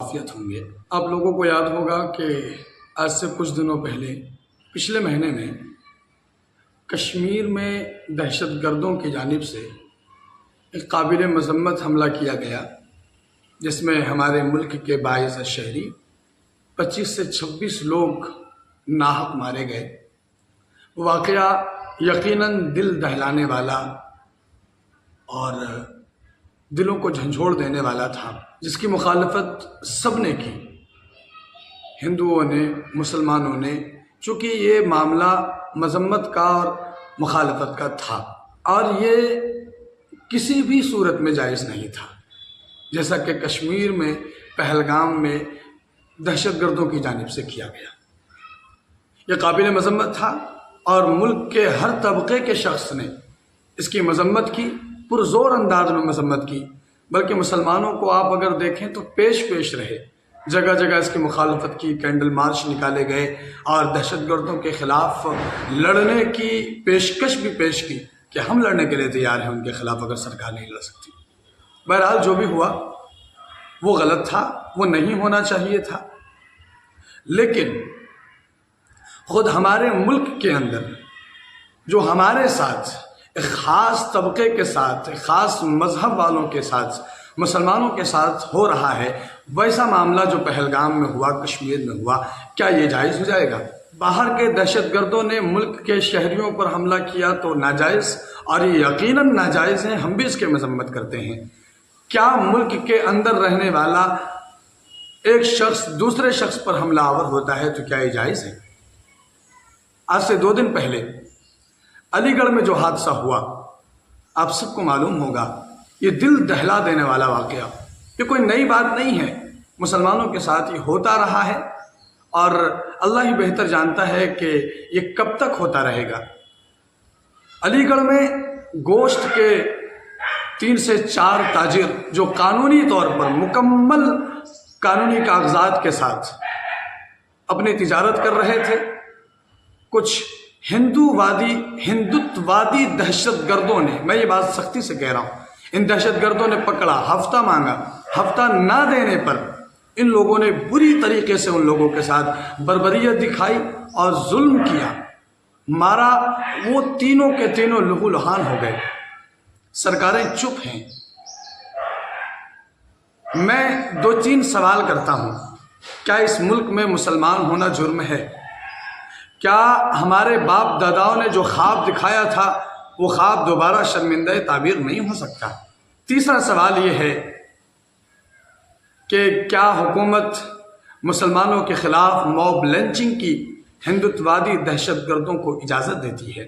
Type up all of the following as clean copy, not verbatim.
عافیت ہوں گے۔ آپ لوگوں کو یاد ہوگا کہ آج سے کچھ دنوں پہلے پچھلے مہینے میں کشمیر میں دہشت گردوں کی جانب سے ایک قابل مذمت حملہ کیا گیا، جس میں ہمارے ملک کے 22 شہری 25 سے 26 لوگ ناحق مارے گئے۔ واقعہ یقیناً دل دہلانے والا اور دلوں کو جھنجھوڑ دینے والا تھا، جس کی مخالفت سب نے کی، ہندوؤں نے، مسلمانوں نے، چونکہ یہ معاملہ مذمت کا اور مخالفت کا تھا اور یہ کسی بھی صورت میں جائز نہیں تھا، جیسا کہ کشمیر میں پہلگام میں دہشت گردوں کی جانب سے کیا گیا۔ یہ قابل مذمت تھا اور ملک کے ہر طبقے کے شخص نے اس کی مذمت کی، پرزور انداز میں مذمت کی، بلکہ مسلمانوں کو آپ اگر دیکھیں تو پیش رہے، جگہ جگہ اس کی مخالفت کی، کینڈل مارچ نکالے گئے اور دہشت گردوں کے خلاف لڑنے کی پیشکش بھی پیش کی کہ ہم لڑنے کے لیے تیار ہیں ان کے خلاف اگر سرکار نہیں لڑ سکتی۔ بہرحال جو بھی ہوا وہ غلط تھا، وہ نہیں ہونا چاہیے تھا، لیکن خود ہمارے ملک کے اندر جو ہمارے ساتھ ایک خاص طبقے کے ساتھ، ایک خاص مذہب والوں کے ساتھ، مسلمانوں کے ساتھ ہو رہا ہے، ویسا معاملہ جو پہلگام میں ہوا، کشمیر میں ہوا، کیا یہ جائز ہو جائے گا؟ باہر کے دہشت گردوں نے ملک کے شہریوں پر حملہ کیا تو ناجائز، اور یہ یقیناً ناجائز ہے، ہم بھی اس کے مذمت کرتے ہیں۔ کیا ملک کے اندر رہنے والا ایک شخص دوسرے شخص پر حملہ آور ہوتا ہے تو کیا یہ جائز ہے؟ آج سے 2 دن پہلے علی گڑھ میں جو حادثہ ہوا، آپ سب کو معلوم ہوگا، یہ دل دہلا دینے والا واقعہ، یہ کوئی نئی بات نہیں ہے، مسلمانوں کے ساتھ یہ ہوتا رہا ہے اور اللہ ہی بہتر جانتا ہے کہ یہ کب تک ہوتا رہے گا۔ علی گڑھ میں گوشت کے 3 سے 4 تاجر جو قانونی طور پر مکمل قانونی کاغذات کے ساتھ اپنی تجارت کر رہے تھے، کچھ ہندوتوادی دہشت گردوں نے، میں یہ بات سختی سے کہہ رہا ہوں، ان دہشت گردوں نے پکڑا، ہفتہ مانگا، ہفتہ نہ دینے پر ان لوگوں نے بری طریقے سے ان لوگوں کے ساتھ بربریت دکھائی اور ظلم کیا، مارا، وہ تینوں کے تینوں لہو لہان ہو گئے۔ سرکاریں چپ ہیں۔ میں 2-3 سوال کرتا ہوں، کیا اس ملک میں مسلمان ہونا جرم ہے؟ کیا ہمارے باپ داداؤں نے جو خواب دکھایا تھا وہ خواب دوبارہ شرمندہ تعبیر نہیں ہو سکتا؟ تیسرا سوال یہ ہے کہ کیا حکومت مسلمانوں کے خلاف موب لنچنگ کی ہندوتوادی دہشت گردوں کو اجازت دیتی ہے؟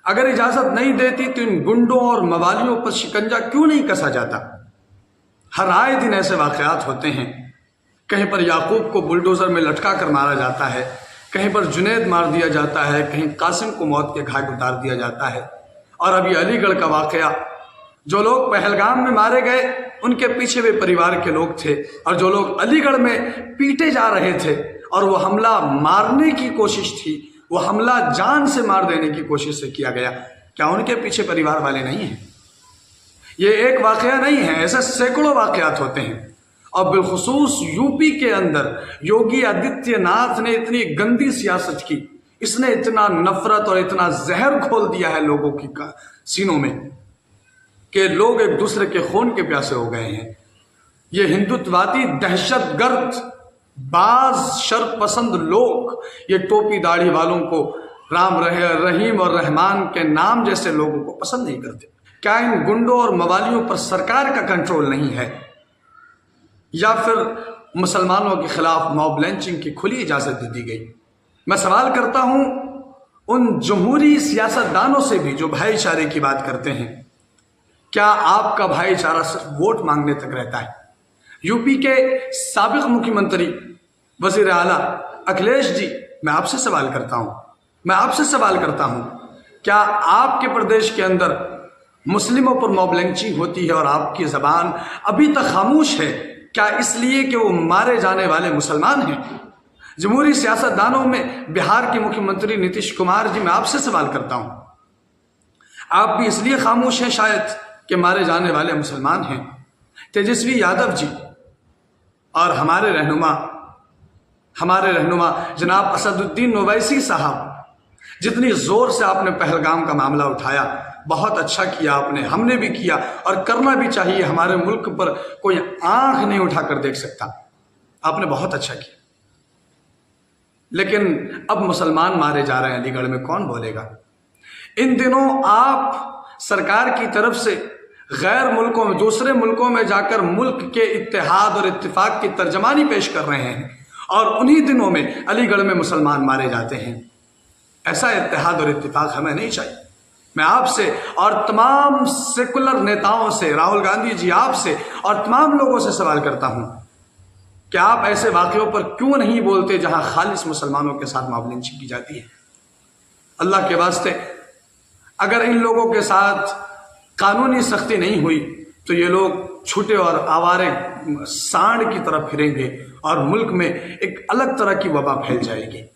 اگر اجازت نہیں دیتی تو ان گنڈوں اور موالیوں پر شکنجہ کیوں نہیں کسا جاتا؟ ہر آئے دن ایسے واقعات ہوتے ہیں، کہیں پر یعقوب کو بلڈوزر میں لٹکا کر مارا جاتا ہے، کہیں پر جنید مار دیا جاتا ہے، کہیں قاسم کو موت کے گھاٹ اتار دیا جاتا ہے، اور ابھی علی گڑھ کا واقعہ، جو لوگ پہلگام میں مارے گئے ان کے پیچھے بھی پریوار کے لوگ تھے، اور جو لوگ علی گڑھ میں پیٹے جا رہے تھے اور وہ حملہ مارنے کی کوشش تھی، وہ حملہ جان سے مار دینے کی کوشش سے کیا گیا، کیا ان کے پیچھے پریوار والے نہیں ہیں؟ یہ ایک واقعہ نہیں ہے، ایسے سینکڑوں واقعات ہوتے ہیں، اور بالخصوص یو پی کے اندر یوگی آدتیہ ناتھ نے اتنی گندی سیاست کی، اس نے اتنا نفرت اور اتنا زہر کھول دیا ہے لوگوں کی سینوں میں کہ لوگ ایک دوسرے کے خون کے پیاسے ہو گئے ہیں۔ یہ ہندوتوادی دہشت گرد، بعض شر پسند لوگ، یہ ٹوپی داڑھی والوں کو، رحیم اور رحمان کے نام جیسے لوگوں کو پسند نہیں کرتے۔ کیا ان گنڈوں اور موالیوں پر سرکار کا کنٹرول نہیں ہے، یا پھر مسلمانوں کے خلاف موب لنچنگ کی کھلی اجازت دے دی گئی؟ میں سوال کرتا ہوں ان جمہوری سیاست دانوں سے بھی جو بھائی چارے کی بات کرتے ہیں، کیا آپ کا بھائی چارہ صرف ووٹ مانگنے تک رہتا ہے؟ یو پی کے سابق مکھی منتری وزیر اعلیٰ اکھلیش جی، میں آپ سے سوال کرتا ہوں، کیا آپ کے پردیش کے اندر مسلموں پر موب لنچنگ ہوتی ہے اور آپ کی زبان ابھی تک خاموش ہے؟ کیا اس لیے کہ وہ مارے جانے والے مسلمان ہیں؟ جمہوری سیاست دانوں میں بہار کے مکھی منتری نتیش کمار جی، میں آپ سے سوال کرتا ہوں، آپ بھی اس لیے خاموش ہیں شاید کہ مارے جانے والے مسلمان ہیں؟ تیجسوی یادو جی، اور ہمارے رہنما جناب اسد الدین اویسی صاحب، جتنی زور سے آپ نے پہلگام کا معاملہ اٹھایا، بہت اچھا کیا آپ نے، ہم نے بھی کیا اور کرنا بھی چاہیے۔ ہمارے ملک پر کوئی آنکھ نہیں اٹھا کر دیکھ سکتا، آپ نے بہت اچھا کیا۔ لیکن اب مسلمان مارے جا رہے ہیں علی گڑھ میں، کون بولے گا؟ ان دنوں آپ سرکار کی طرف سے غیر ملکوں میں، دوسرے ملکوں میں جا کر ملک کے اتحاد اور اتفاق کی ترجمانی پیش کر رہے ہیں، اور انہی دنوں میں علی گڑھ میں مسلمان مارے جاتے ہیں۔ ایسا اتحاد اور اتفاق ہمیں نہیں چاہیے۔ میں آپ سے اور تمام سیکولر نیتاؤں سے، راہل گاندھی جی آپ سے اور تمام لوگوں سے سوال کرتا ہوں کہ آپ ایسے واقعوں پر کیوں نہیں بولتے جہاں خالص مسلمانوں کے ساتھ معاملہ لنچنگ کی جاتی ہے؟ اللہ کے واسطے اگر ان لوگوں کے ساتھ قانونی سختی نہیں ہوئی تو یہ لوگ چھوٹے اور آوارے سانڈ کی طرح پھریں گے اور ملک میں ایک الگ طرح کی وبا پھیل جائے گی۔